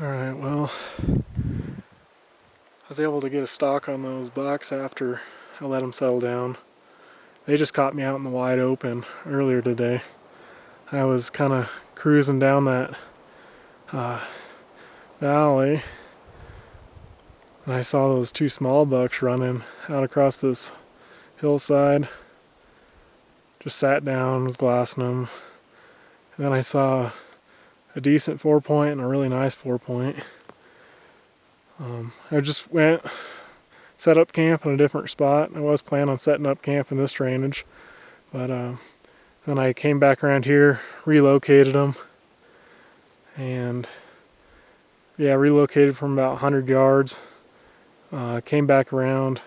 Alright, well, I was able to get a stock on those bucks after I let them settle down. They just caught me out in the wide open earlier today. I was kind of cruising down that valley, and I saw those two small bucks running out across this hillside. Just sat down, was glassing them, and then I saw a decent 4-point and a really nice 4-point. I just went, set up camp in a different spot. I was planning on setting up camp in this drainage, but then I came back around here, relocated them, and yeah, relocated from about 100 yards. Came back around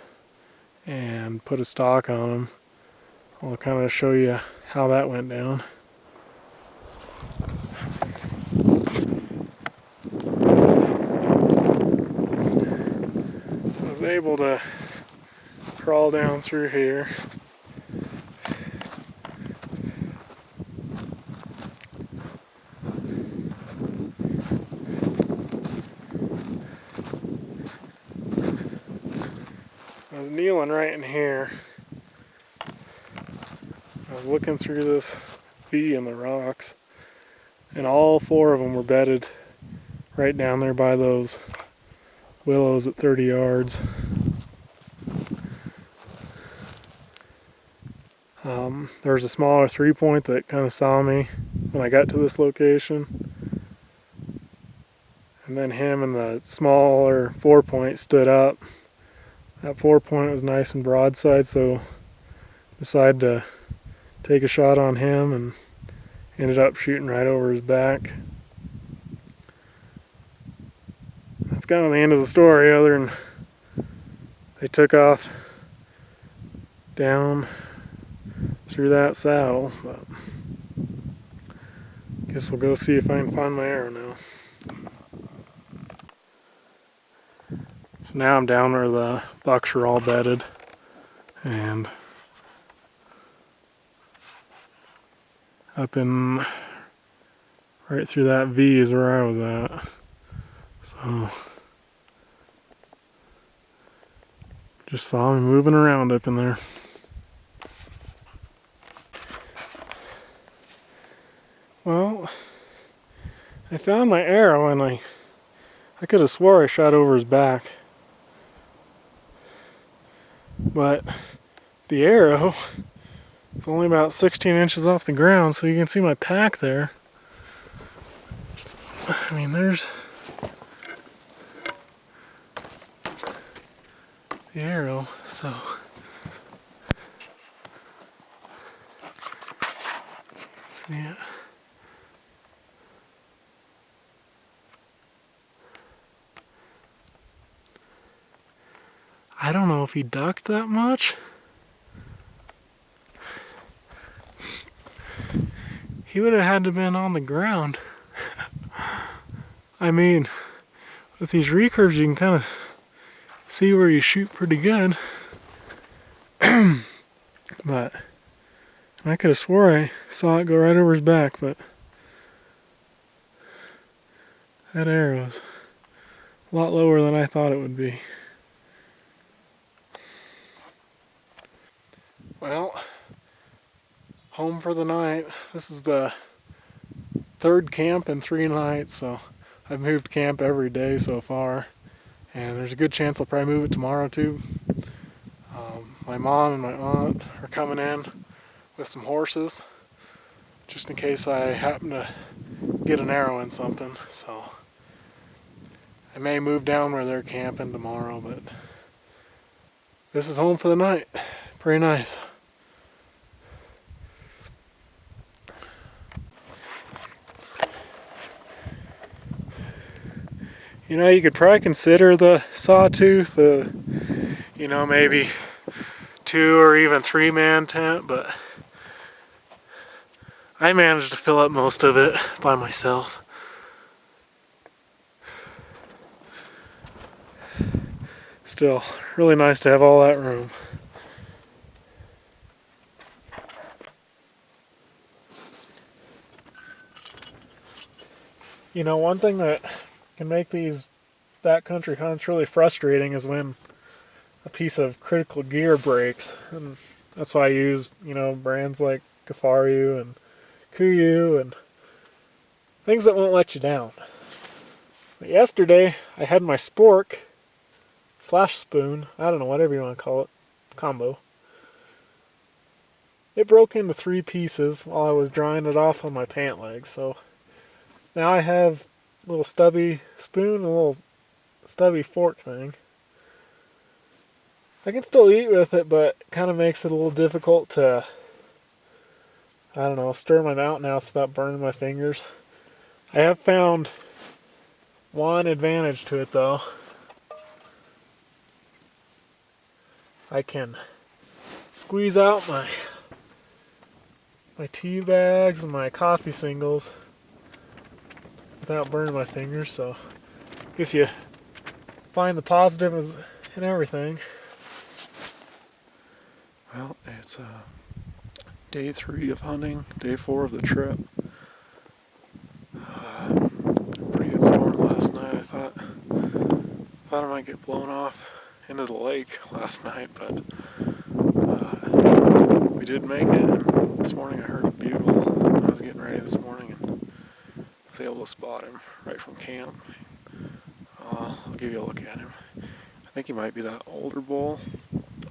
and put a stock on them. I'll kind of show you how that went down. I was able to crawl down through here. I was kneeling right in here. I was looking through this V in the rocks, and all 4 of them were bedded right down there by those willows at 30 yards. There was a smaller 3-point that kind of saw me when I got to this location, and then him and the smaller 4-point stood up. That 4-point was nice and broadside, so decided to take a shot on him and ended up shooting right over his back. That's kind of the end of the story, other than they took off down through that saddle. But guess we'll go see if I can find my arrow now. So now I'm down where the bucks are all bedded, and up in right through that V is where I was at. So just saw me moving around up in there. Well, I found my arrow, and I could have swore I shot over his back. But the arrow is only about 16 inches off the ground, so you can see my pack there. I mean, there's the arrow, so see it. I don't know if he ducked that much. He would have had to have been on the ground. I mean, with these recurves you can kind of see where you shoot pretty good. But I could have swore I saw it go right over his back, but that arrow's a lot lower than I thought it would be. Well, home for the night. This is the 3rd camp in 3 nights, so I've moved camp every day so far, and there's a good chance I'll probably move it tomorrow too. My mom and my aunt are coming in with some horses, just in case I happen to get an arrow in something. So I may move down where they're camping tomorrow, but this is home for the night. Pretty nice. You know, you could probably consider the sawtooth, maybe 2 or even 3-man tent, but I managed to fill up most of it by myself. Still, really nice to have all that room. You know, one thing that can make these backcountry hunts really frustrating is when a piece of critical gear breaks, and that's why I use brands like Gafaru and Kuyu and things that won't let you down. But yesterday I had my spork / spoon, I don't know, whatever you want to call it, combo. It broke into 3 pieces while I was drying it off on my pant legs, so now I have a little stubby spoon and a little stubby fork thing. I can still eat with it, but it kind of makes it a little difficult to, I don't know, stir my mouth now without burning my fingers. I have found one advantage to it though. I can squeeze out my tea bags and my coffee singles without burning my fingers, so I guess you find the positives in everything. Well, it's day 3 of hunting, day 4 of the trip. Pretty good storm last night. I thought I might get blown off into the lake last night, but we did make it. And this morning I heard a bugle when I was getting ready this morning and was able to spot him right from camp. I'll give you a look at him. I think he might be that older bull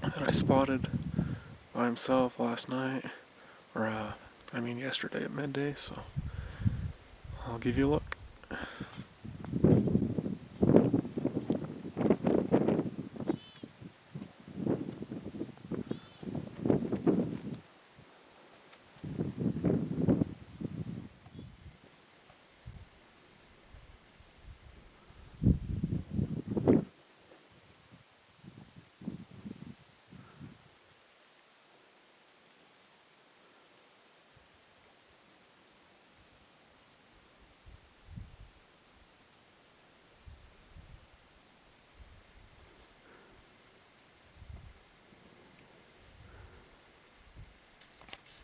that I spotted by himself last night, or yesterday at midday, so I'll give you a look.